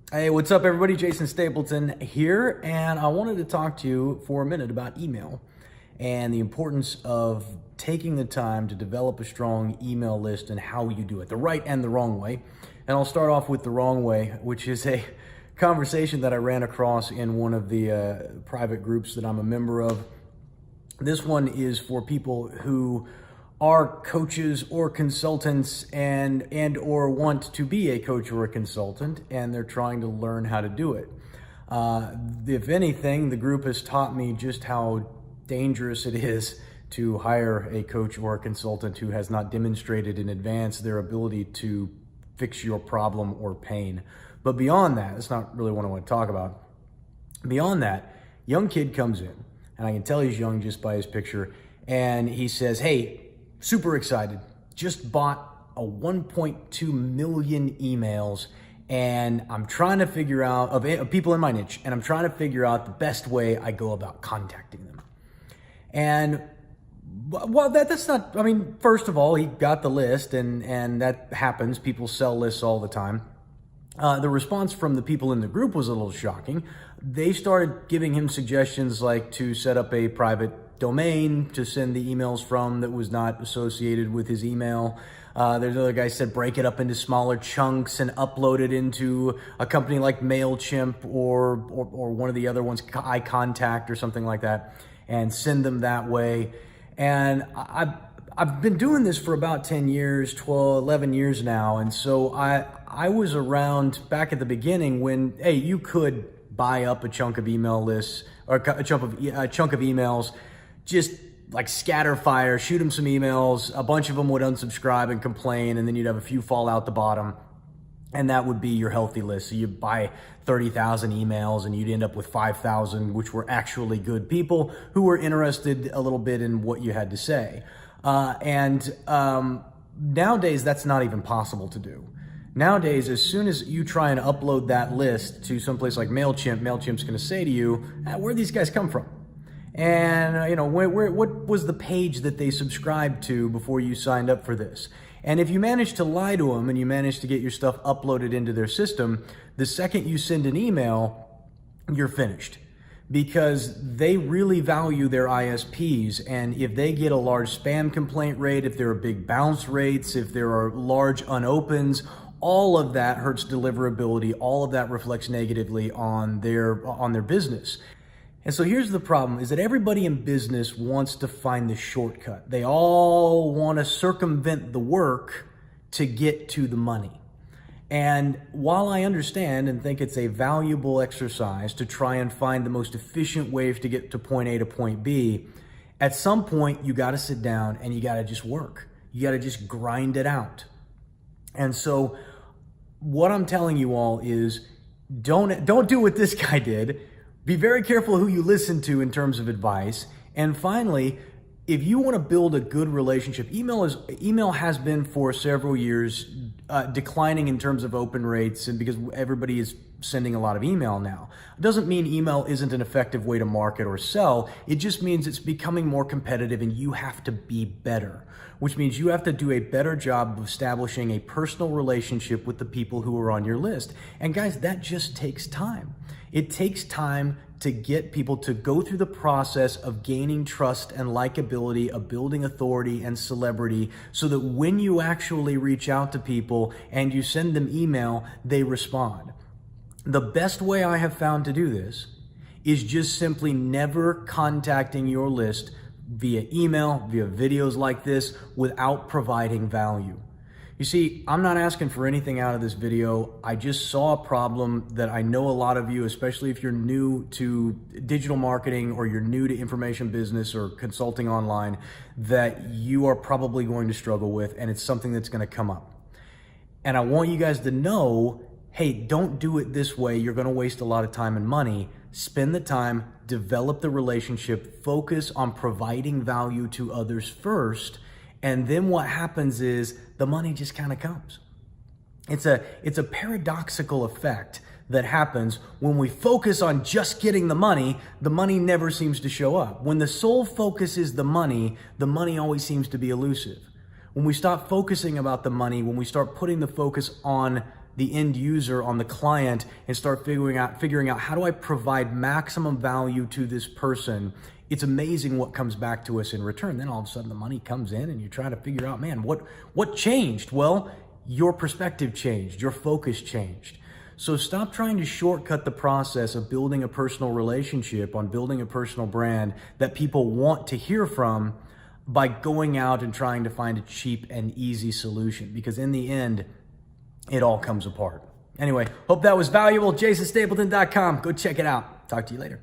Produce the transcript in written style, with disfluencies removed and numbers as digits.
Hey, what's up, everybody? Jason Stapleton here, and I wanted to talk to you for a minute about email and the importance of taking the time to develop a strong email list and how you do it, the right and the wrong way. And I'll start off with the wrong way, which is a conversation that I ran across in one of the private groups that I'm a member of. This one is for people who are coaches or consultants and or want to be a coach or a consultant, and they're trying to learn how to do it. If anything, the group has taught me just how dangerous it is to hire a coach or a consultant who has not demonstrated in advance their ability to fix your problem or pain. But beyond that, that's not really what I want to talk about. Beyond that, young kid comes in, and I can tell he's young just by his picture, and he says, "Hey, super excited, just bought a 1.2 million emails, and I'm trying to figure out, of people in my niche, and I'm trying to figure out the best way I go about contacting them." And well, that's not, I mean, first of all, he got the list, and that happens. People sell lists all the time. The response from the people in the group was a little shocking. They started giving him suggestions like to set up a private domain to send the emails from that was not associated with his email. There's another guy said break it up into smaller chunks and upload it into a company like MailChimp or one of the other ones, iContact or something like that, and send them that way. And I've been doing this for about 10 years, 12, 11 years now. And so I was around back at the beginning when, hey, you could buy up a chunk of email lists or a chunk of emails, just like scatter fire, shoot them some emails. A bunch of them would unsubscribe and complain, and then you'd have a few fall out the bottom. And that would be your healthy list. So you buy 30,000 emails and you'd end up with 5,000, which were actually good people who were interested a little bit in what you had to say. Nowadays, that's not even possible to do. Nowadays, as soon as you try and upload that list to someplace like MailChimp, MailChimp's going to say to you, where'd these guys come from? And, what was the page that they subscribed to before you signed up for this? And if you manage to lie to them and you manage to get your stuff uploaded into their system, the second you send an email, you're finished. Because they really value their ISPs, and if they get a large spam complaint rate, if there are big bounce rates, if there are large unopens, all of that hurts deliverability. All of that reflects negatively on their business. And so here's the problem, is that everybody in business wants to find the shortcut. They all want to circumvent the work to get to the money. And while I understand and think it's a valuable exercise to try and find the most efficient way to get to point A to point B, at some point you got to sit down and you got to just work. You got to just grind it out. And so what I'm telling you all is don't do what this guy did. Be very careful who you listen to in terms of advice. And finally, if you want to build a good relationship, email has been for several years declining in terms of open rates, and because everybody is sending a lot of email now. It doesn't mean email isn't an effective way to market or sell. It just means it's becoming more competitive and you have to be better, which means you have to do a better job of establishing a personal relationship with the people who are on your list. And guys, that just takes time. It takes time to get people to go through the process of gaining trust and likability, of building authority and celebrity, so that when you actually reach out to people and you send them email, they respond. The best way I have found to do this is just simply never contacting your list via email, via videos like this, without providing value. You see, I'm not asking for anything out of this video. I just saw a problem that I know a lot of you, especially if you're new to digital marketing or you're new to information business or consulting online, that you are probably going to struggle with, and it's something that's going to come up. And I want you guys to know, hey, don't do it this way. You're going to waste a lot of time and money. Spend the time, develop the relationship, focus on providing value to others first, and then what happens is the money just kind of comes. It's a paradoxical effect that happens when we focus on just getting the money never seems to show up. When the sole focus is the money always seems to be elusive. When we stop focusing about the money, when we start putting the focus on the end user, on the client, and start figuring out how do I provide maximum value to this person, it's amazing what comes back to us in return. Then all of a sudden the money comes in and you're trying to figure out, man, what changed? Well, your perspective changed, your focus changed. So stop trying to shortcut the process of building a personal relationship, on building a personal brand that people want to hear from, by going out and trying to find a cheap and easy solution, because in the end, it all comes apart. Anyway, hope that was valuable. JasonStapleton.com. Go check it out. Talk to you later.